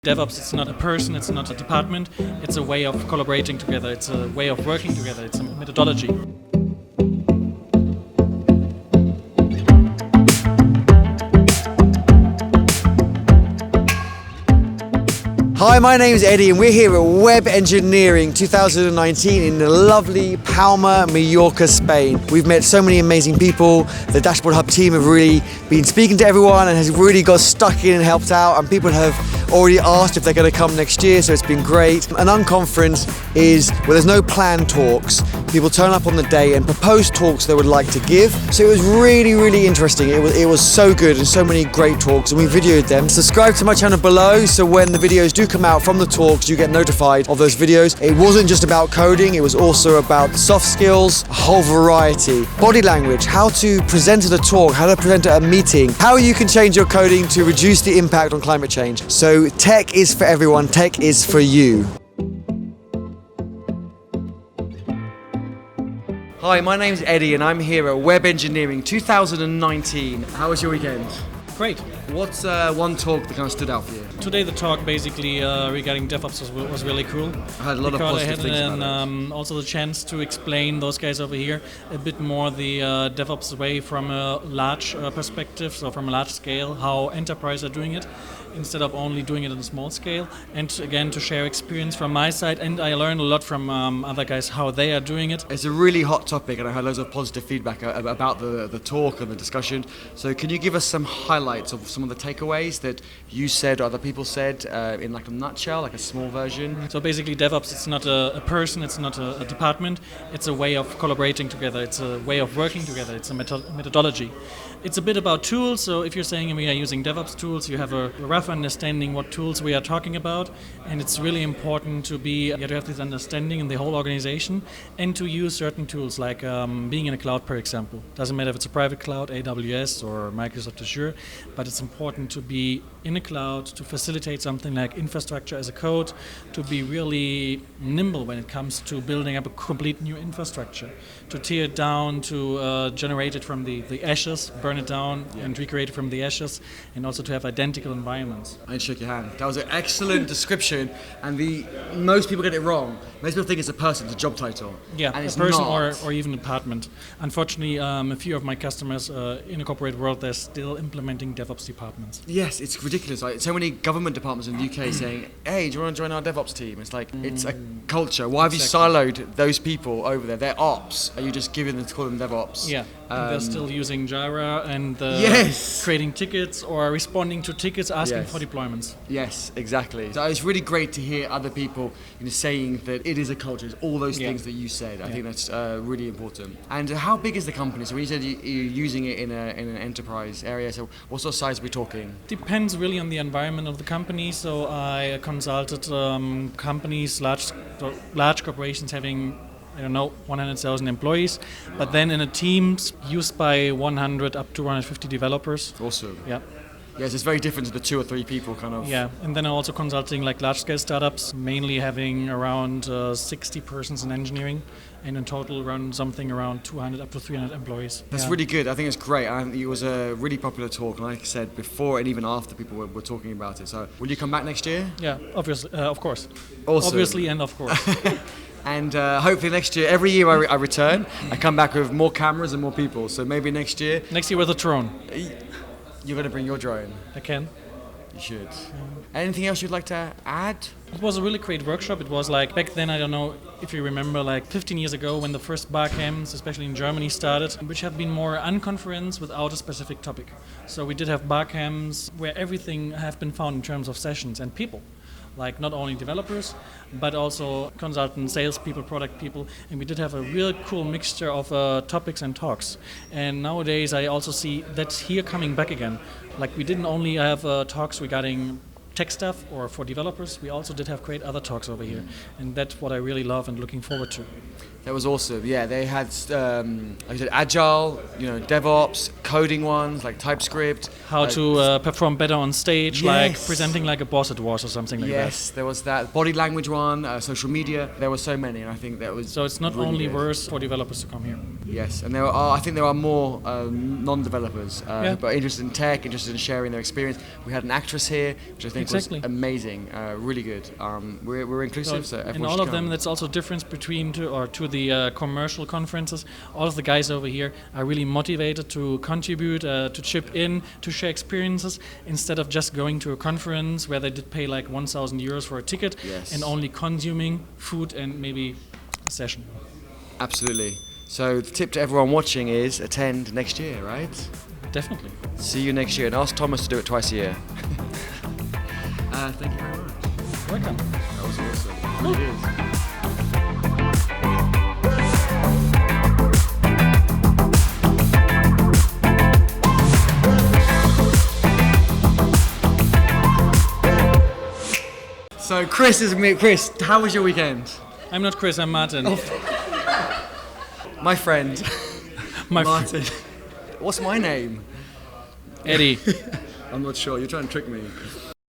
DevOps, it's not a person, it's not a department, it's a way of collaborating together, it's a way of working together, it's a methodology. Hi, my name is Eddie and we're here at Web Engineering 2019 in the lovely Palma, Mallorca, Spain. We've met so many amazing people. The Dashboard Hub team have really been speaking to everyone and has really got stuck in and helped out, and people have already asked if they're going to come next year, so it's been great. An Unconference is where there's no planned talks. People turn up on the day and propose talks they would like to give. So it was really interesting. It was so good and so many great talks, and we videoed them. Subscribe to my channel below so when the videos do come out from the talks you get notified of those videos. It wasn't just about coding, it was also about soft skills, a whole variety. Body language, how to present at a talk, how to present at a meeting, how you can change your coding to reduce the impact on climate change. So tech is for everyone, tech is for you. Hi, my name's Eddie and I'm here at Web Engineering 2019. How was your weekend? Great. What's one talk that kind of stood out for you? Today the talk basically regarding DevOps was really cool. I had a lot of positive things about it. Also the chance to explain those guys over here a bit more the DevOps way from a large perspective, so from a large scale, how enterprises are doing it, instead of only doing it on a small scale, and again to share experience from my side, and I learned a lot from other guys how they are doing it. It's a really hot topic and I had loads of positive feedback about the talk and the discussion. So can you give us some highlights of some of the takeaways that you said or other people said in like a nutshell, like a small version? So basically DevOps, it's not a person, it's not a department, it's a way of collaborating together, it's a way of working together, it's a methodology. It's a bit about tools, so if you're saying we are using DevOps tools, you have a rough understanding what tools we are talking about, and it's really important to have this understanding in the whole organization and to use certain tools like being in a cloud, for example. Doesn't matter if it's a private cloud, AWS or Microsoft Azure, but it's important to be in a cloud, to facilitate something like infrastructure as a code, to be really nimble when it comes to building up a complete new infrastructure, to tear it down, to generate it from the ashes, burn it down and recreate it from the ashes, and also to have identical environments. I shook your hand. That was an excellent description, and most people get it wrong. Most people think it's a person, it's a job title. Yeah, and a it's person not. or even a department. Unfortunately, a few of my customers in a corporate world, they're still implementing DevOps departments. Yes, it's ridiculous. Like, so many government departments in the UK saying, hey, do you want to join our DevOps team? It's like, it's a culture. Why have you siloed those people over there? They're ops. Are you just giving them to call them DevOps? Yeah, and they're still using Jira and creating tickets or responding to tickets, asking for deployments. Yes, exactly. So it's really great to hear other people saying that it is a culture. It's all those things that you said. I think that's really important. And how big is the company? So when you said you're using it in an enterprise area, so what sort of size are we talking? Depends really on the environment of the company. So I consulted companies, large corporations having 100,000 employees, but then in a teams used by 100 up to 150 developers. Awesome. Yeah. Yes, it's very different to the 2 or 3 people kind of. Yeah, and then I'm also consulting like large-scale startups, mainly having around 60 persons in engineering, and in total around 200 up to 300 employees. That's really good. I think it's great. It was a really popular talk, and like I said before, and even after, people were talking about it. So, will you come back next year? Yeah, obviously, of course. Awesome. Obviously, and of course. And hopefully next year, every year I return, I come back with more cameras and more people. So maybe next year. Next year with a drone. You're going to bring your drone? I can. You should. Anything else you'd like to add? It was a really great workshop. It was like, back then, I don't know if you remember, like 15 years ago when the first barcamps, especially in Germany, started, which have been more unconference without a specific topic. So we did have barcamps where everything have been found in terms of sessions and people. Like not only developers, but also consultants, salespeople, product people, and we did have a real cool mixture of topics and talks. And nowadays I also see that's here coming back again. Like we didn't only have talks regarding tech stuff or for developers, we also did have great other talks over here, and that's what I really love and looking forward to. That was awesome. Yeah, they had, like I said, agile, DevOps, coding ones like TypeScript. How to perform better on stage, like presenting like a boss at was or something like that. Yes, there was that body language one, social media. There were so many, and I think that was. So it's not really only good. worse for developers to come here. Yes, and I think there are more non-developers, but interested in tech, interested in sharing their experience. We had an actress here, which I think think Exactly. was amazing, really good. We're inclusive, so everyone in all should of them, come. that's also difference between to the commercial conferences. All of the guys over here are really motivated to contribute, to chip in, to share experiences, instead of just going to a conference where they did pay like 1,000 euros for a ticket Yes. and only consuming food and maybe a session. Absolutely. So the tip to everyone watching is attend next year, right? Definitely. See you next year, and ask Thomas to do it twice a year. Thank you very much. Welcome. That was awesome. It really is. So Chris is me. Chris, how was your weekend? I'm not Chris, I'm Martin. My friend, My Martin. What's my name? Eddie. I'm not sure. You're trying to trick me.